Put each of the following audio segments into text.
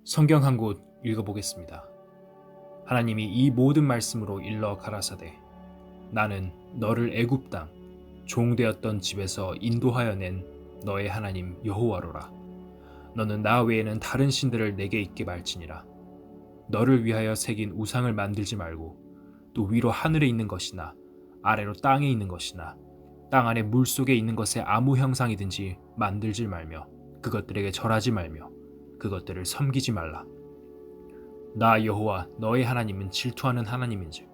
성경 한 곳 읽어보겠습니다. 하나님이 이 모든 말씀으로 일러 가라사대 나는 너를 애굽 땅 종되었던 집에서 인도하여 낸 너의 하나님 여호와로라. 너는 나 외에는 다른 신들을 내게 있게 말지니라. 너를 위하여 새긴 우상을 만들지 말고 또 위로 하늘에 있는 것이나 아래로 땅에 있는 것이나 땅 안에 물속에 있는 것의 아무 형상이든지 만들지 말며 그것들에게 절하지 말며 그것들을 섬기지 말라. 나 여호와 너의 하나님은 질투하는 하나님인즉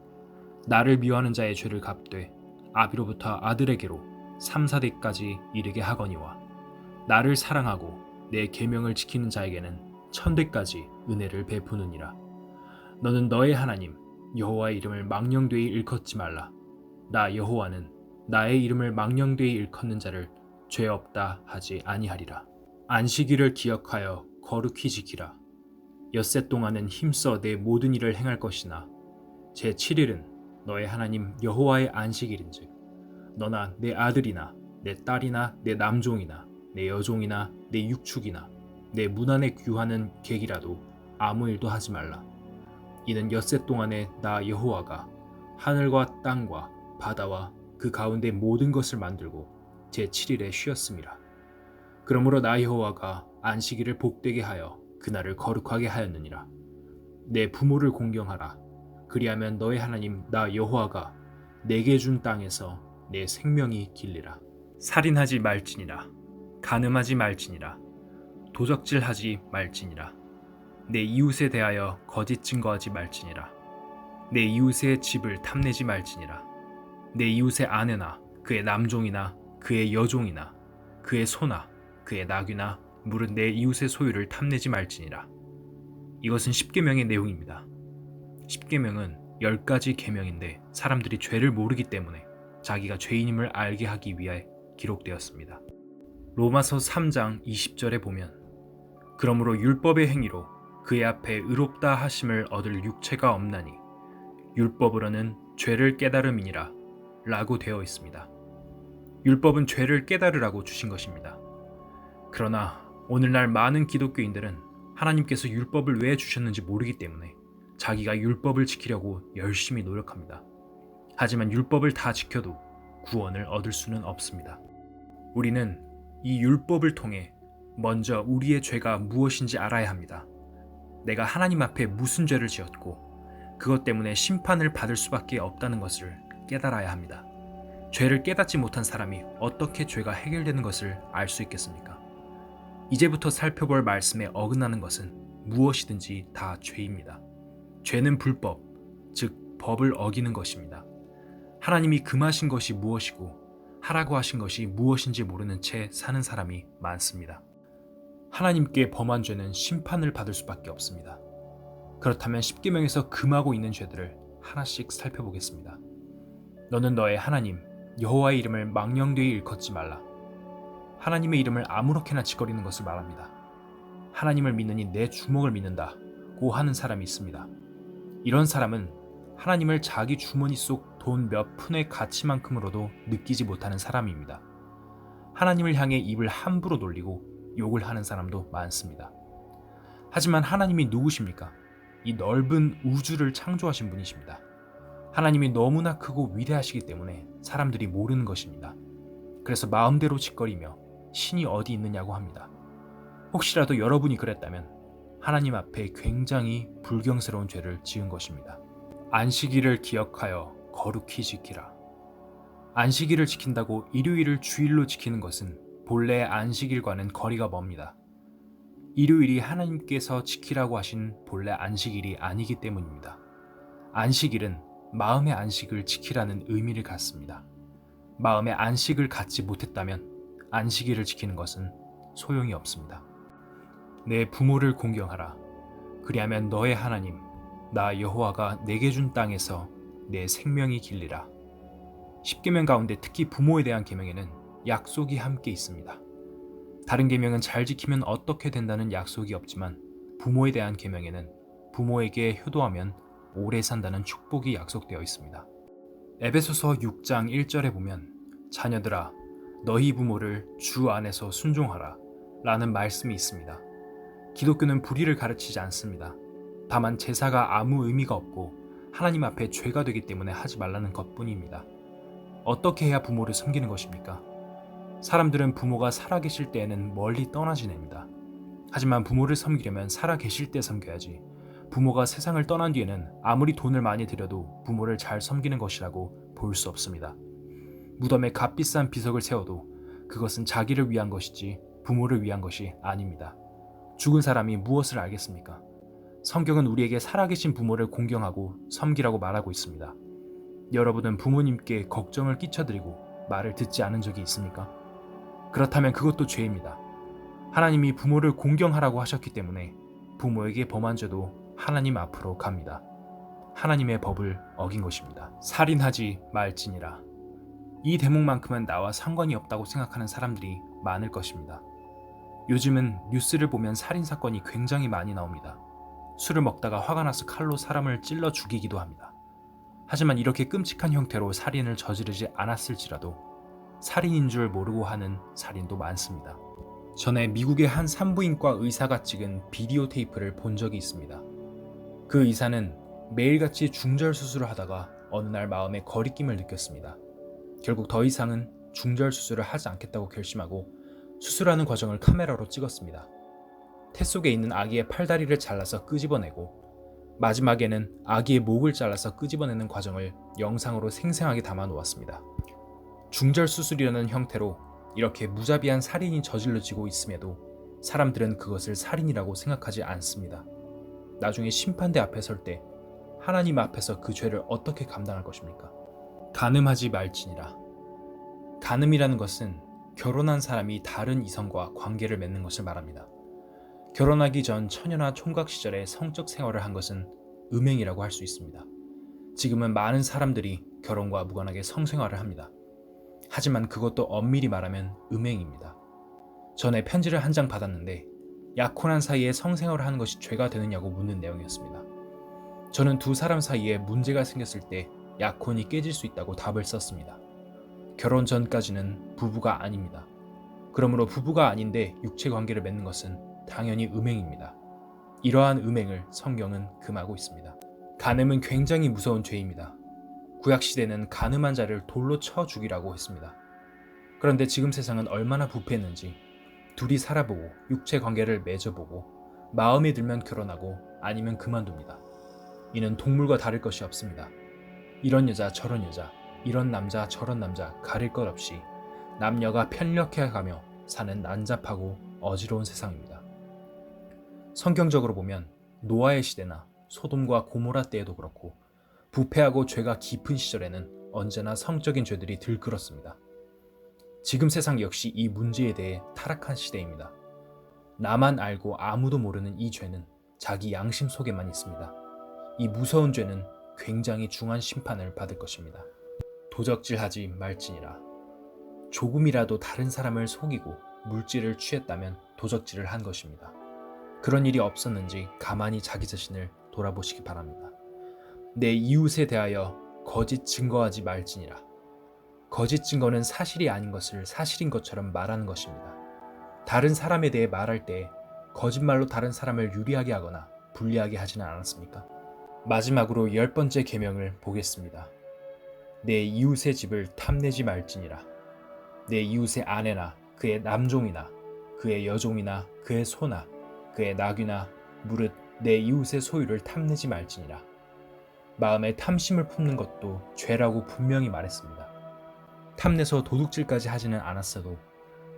나를 미워하는 자의 죄를 갚되 아비로부터 아들에게로 3, 4대까지 이르게 하거니와 나를 사랑하고 내 계명을 지키는 자에게는 1000대까지 은혜를 베푸느니라. 너는 너의 하나님 여호와의 이름을 망령되이 일컫지 말라. 나 여호와는 나의 이름을 망령되이 일컫는 자를 죄 없다 하지 아니하리라. 안식일을 기억하여 거룩히 지키라. 엿새 동안은 힘써 내 모든 일을 행할 것이나 제 7일은 너의 하나님 여호와의 안식일인즉 너나 내 아들이나 내 딸이나 내 남종이나 내 여종이나 내 육축이나 내 문 안에 귀하는 객이라도 아무 일도 하지 말라. 이는 엿새 동안에 나 여호와가 하늘과 땅과 바다와 그 가운데 모든 것을 만들고 제 7일에 쉬었음이라. 그러므로 나 여호와가 안식일을 복되게 하여 그날을 거룩하게 하였느니라. 내 부모를 공경하라. 그리하면 너의 하나님 나 여호와가 내게 준 땅에서 내 생명이 길리라. 살인하지 말지니라. 간음하지 말지니라. 도적질하지 말지니라. 내 이웃에 대하여 거짓 증거하지 말지니라. 내 이웃의 집을 탐내지 말지니라. 내 이웃의 아내나 그의 남종이나 그의 여종이나 그의 소나 그의 나귀나 물은 내 이웃의 소유를 탐내지 말지니라. 이것은 십계명의 내용입니다. 십계명은 10가지 계명인데 사람들이 죄를 모르기 때문에 자기가 죄인임을 알게 하기 위해 기록되었습니다. 로마서 3장 20절에 보면 그러므로 율법의 행위로 그의 앞에 의롭다 하심을 얻을 육체가 없나니 율법으로는 죄를 깨달음이니라 라고 되어 있습니다. 율법은 죄를 깨달으라고 주신 것입니다. 그러나 오늘날 많은 기독교인들은 하나님께서 율법을 왜 주셨는지 모르기 때문에 자기가 율법을 지키려고 열심히 노력합니다. 하지만 율법을 다 지켜도 구원을 얻을 수는 없습니다. 우리는 이 율법을 통해 먼저 우리의 죄가 무엇인지 알아야 합니다. 내가 하나님 앞에 무슨 죄를 지었고 그것 때문에 심판을 받을 수밖에 없다는 것을 깨달아야 합니다. 죄를 깨닫지 못한 사람이 어떻게 죄가 해결되는 것을 알 수 있겠습니까? 이제부터 살펴볼 말씀에 어긋나는 것은 무엇이든지 다 죄입니다. 죄는 불법, 즉 법을 어기는 것입니다. 하나님이 금하신 것이 무엇이고 하라고 하신 것이 무엇인지 모르는 채 사는 사람이 많습니다. 하나님께 범한 죄는 심판을 받을 수밖에 없습니다. 그렇다면 십계명에서 금하고 있는 죄들을 하나씩 살펴보겠습니다. 너는 너의 하나님 여호와의 이름을 망령되이 일컫지 말라. 하나님의 이름을 아무렇게나 짓거리는 것을 말합니다. 하나님을 믿느니 내 주먹을 믿는다고 하는 사람이 있습니다. 이런 사람은 하나님을 자기 주머니 속 돈 몇 푼의 가치만큼으로도 느끼지 못하는 사람입니다. 하나님을 향해 입을 함부로 돌리고 욕을 하는 사람도 많습니다. 하지만 하나님이 누구십니까? 이 넓은 우주를 창조하신 분이십니다. 하나님이 너무나 크고 위대하시기 때문에 사람들이 모르는 것입니다. 그래서 마음대로 짓거리며 신이 어디 있느냐고 합니다. 혹시라도 여러분이 그랬다면 하나님 앞에 굉장히 불경스러운 죄를 지은 것입니다. 안식일을 기억하여 거룩히 지키라. 안식일을 지킨다고 일요일을 주일로 지키는 것은 본래의 안식일과는 거리가 멉니다. 일요일이 하나님께서 지키라고 하신 본래 안식일이 아니기 때문입니다. 안식일은 마음의 안식을 지키라는 의미를 갖습니다. 마음의 안식을 갖지 못했다면 안식일을 지키는 것은 소용이 없습니다. 내 부모를 공경하라. 그리하면 너의 하나님 나 여호와가 내게 준 땅에서 내 생명이 길리라. 십계명 가운데 특히 부모에 대한 계명에는 약속이 함께 있습니다. 다른 계명은 잘 지키면 어떻게 된다는 약속이 없지만 부모에 대한 계명에는 부모에게 효도하면 오래 산다는 축복이 약속되어 있습니다. 에베소서 6장 1절에 보면 자녀들아 너희 부모를 주 안에서 순종하라 라는 말씀이 있습니다. 기독교는 불의를 가르치지 않습니다. 다만 제사가 아무 의미가 없고 하나님 앞에 죄가 되기 때문에 하지 말라는 것뿐입니다. 어떻게 해야 부모를 섬기는 것입니까? 사람들은 부모가 살아계실 때에는 멀리 떠나 지냅니다. 하지만 부모를 섬기려면 살아계실 때 섬겨야지, 부모가 세상을 떠난 뒤에는 아무리 돈을 많이 들여도 부모를 잘 섬기는 것이라고 볼 수 없습니다. 무덤에 값비싼 비석을 세워도 그것은 자기를 위한 것이지 부모를 위한 것이 아닙니다. 죽은 사람이 무엇을 알겠습니까? 성경은 우리에게 살아계신 부모를 공경하고 섬기라고 말하고 있습니다. 여러분은 부모님께 걱정을 끼쳐드리고 말을 듣지 않은 적이 있습니까? 그렇다면 그것도 죄입니다. 하나님이 부모를 공경하라고 하셨기 때문에 부모에게 범한 죄도 하나님 앞으로 갑니다. 하나님의 법을 어긴 것입니다. 살인하지 말지니라. 이 대목만큼은 나와 상관이 없다고 생각하는 사람들이 많을 것입니다. 요즘은 뉴스를 보면 살인사건이 굉장히 많이 나옵니다. 술을 먹다가 화가 나서 칼로 사람을 찔러 죽이기도 합니다. 하지만 이렇게 끔찍한 형태로 살인을 저지르지 않았을지라도 살인인 줄 모르고 하는 살인도 많습니다. 전에 미국의 한 산부인과 의사가 찍은 비디오 테이프를 본 적이 있습니다. 그 의사는 매일같이 중절 수술을 하다가 어느 날 마음에 거리낌을 느꼈습니다. 결국 더 이상은 중절 수술을 하지 않겠다고 결심하고 수술하는 과정을 카메라로 찍었습니다. 태 속에 있는 아기의 팔다리를 잘라서 끄집어내고 마지막에는 아기의 목을 잘라서 끄집어내는 과정을 영상으로 생생하게 담아 놓았습니다. 중절 수술이라는 형태로 이렇게 무자비한 살인이 저질러지고 있음에도 사람들은 그것을 살인이라고 생각하지 않습니다. 나중에 심판대 앞에 설 때 하나님 앞에서 그 죄를 어떻게 감당할 것입니까? 간음하지 말지니라. 간음이라는 것은 결혼한 사람이 다른 이성과 관계를 맺는 것을 말합니다. 결혼하기 전 처녀나 총각 시절에 성적 생활을 한 것은 음행이라고 할 수 있습니다. 지금은 많은 사람들이 결혼과 무관하게 성생활을 합니다. 하지만 그것도 엄밀히 말하면 음행입니다. 전에 편지를 한 장 받았는데 약혼한 사이에 성생활을 하는 것이 죄가 되느냐고 묻는 내용이었습니다. 저는 두 사람 사이에 문제가 생겼을 때 약혼이 깨질 수 있다고 답을 썼습니다. 결혼 전까지는 부부가 아닙니다. 그러므로 부부가 아닌데 육체 관계를 맺는 것은 당연히 음행입니다. 이러한 음행을 성경은 금하고 있습니다. 간음은 굉장히 무서운 죄입니다. 구약시대는 간음한 자를 돌로 쳐 죽이라고 했습니다. 그런데 지금 세상은 얼마나 부패했는지 둘이 살아보고 육체 관계를 맺어보고 마음에 들면 결혼하고 아니면 그만둡니다. 이는 동물과 다를 것이 없습니다. 이런 여자 저런 여자, 이런 남자 저런 남자 가릴 것 없이 남녀가 편력해가며 사는 난잡하고 어지러운 세상입니다. 성경적으로 보면 노아의 시대나 소돔과 고모라 때에도 그렇고 부패하고 죄가 깊은 시절에는 언제나 성적인 죄들이 들끓었습니다. 지금 세상 역시 이 문제에 대해 타락한 시대입니다. 나만 알고 아무도 모르는 이 죄는 자기 양심 속에만 있습니다. 이 무서운 죄는 굉장히 중한 심판을 받을 것입니다. 도적질하지 말지니라. 조금이라도 다른 사람을 속이고 물질을 취했다면 도적질을 한 것입니다. 그런 일이 없었는지 가만히 자기 자신을 돌아보시기 바랍니다. 내 이웃에 대하여 거짓 증거하지 말지니라. 거짓 증거는 사실이 아닌 것을 사실인 것처럼 말하는 것입니다. 다른 사람에 대해 말할 때 거짓말로 다른 사람을 유리하게 하거나 불리하게 하지는 않았습니까? 마지막으로 10번째 계명을 보겠습니다. 내 이웃의 집을 탐내지 말지니라. 내 이웃의 아내나 그의 남종이나 그의 여종이나 그의 소나 그의 나귀나 무릇 내 이웃의 소유를 탐내지 말지니라. 마음에 탐심을 품는 것도 죄라고 분명히 말했습니다. 탐내서 도둑질까지 하지는 않았어도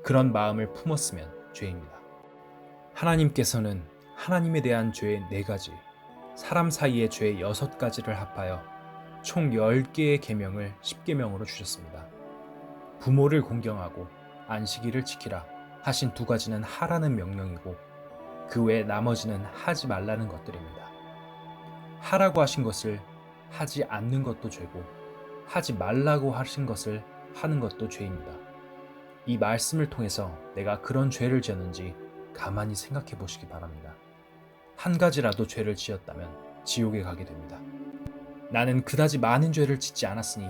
그런 마음을 품었으면 죄입니다. 하나님께서는 하나님에 대한 죄 4가지, 사람 사이의 죄 6가지를 합하여 총 10개의 계명을 10계명으로 주셨습니다. 부모를 공경하고 안식일을 지키라 하신 2가지는 하라는 명령이고 그 외 나머지는 하지 말라는 것들입니다. 하라고 하신 것을 하지 않는 것도 죄고 하지 말라고 하신 것을 하는 것도 죄입니다. 이 말씀을 통해서 내가 그런 죄를 지었는지 가만히 생각해 보시기 바랍니다. 한 가지라도 죄를 지었다면 지옥에 가게 됩니다. 나는 그다지 많은 죄를 짓지 않았으니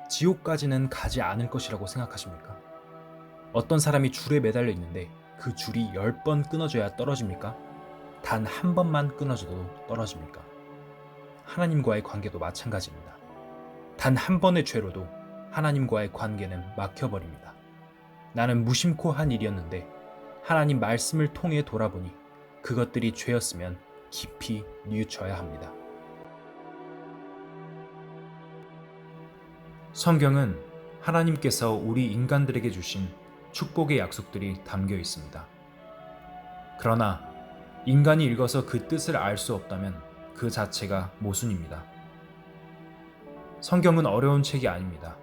지옥까지는 가지 않을 것이라고 생각하십니까? 어떤 사람이 줄에 매달려 있는데 그 줄이 10번 끊어져야 떨어집니까? 단 한 번만 끊어져도 떨어집니까? 하나님과의 관계도 마찬가지입니다. 단 한 번의 죄로도 하나님과의 관계는 막혀버립니다. 나는 무심코 한 일이었는데 하나님 말씀을 통해 돌아보니 그것들이 죄였으면 깊이 뉘우쳐야 합니다. 성경은 하나님께서 우리 인간들에게 주신 축복의 약속들이 담겨 있습니다. 그러나 인간이 읽어서 그 뜻을 알 수 없다면 그 자체가 모순입니다. 성경은 어려운 책이 아닙니다.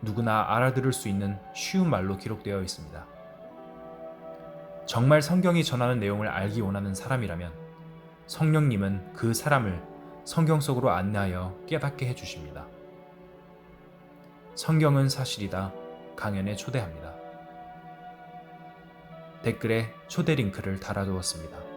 누구나 알아들을 수 있는 쉬운 말로 기록되어 있습니다. 정말 성경이 전하는 내용을 알기 원하는 사람이라면 성령님은 그 사람을 성경 속으로 안내하여 깨닫게 해주십니다. 성경은 사실이다. 강연에 초대합니다. 댓글에 초대 링크를 달아두었습니다.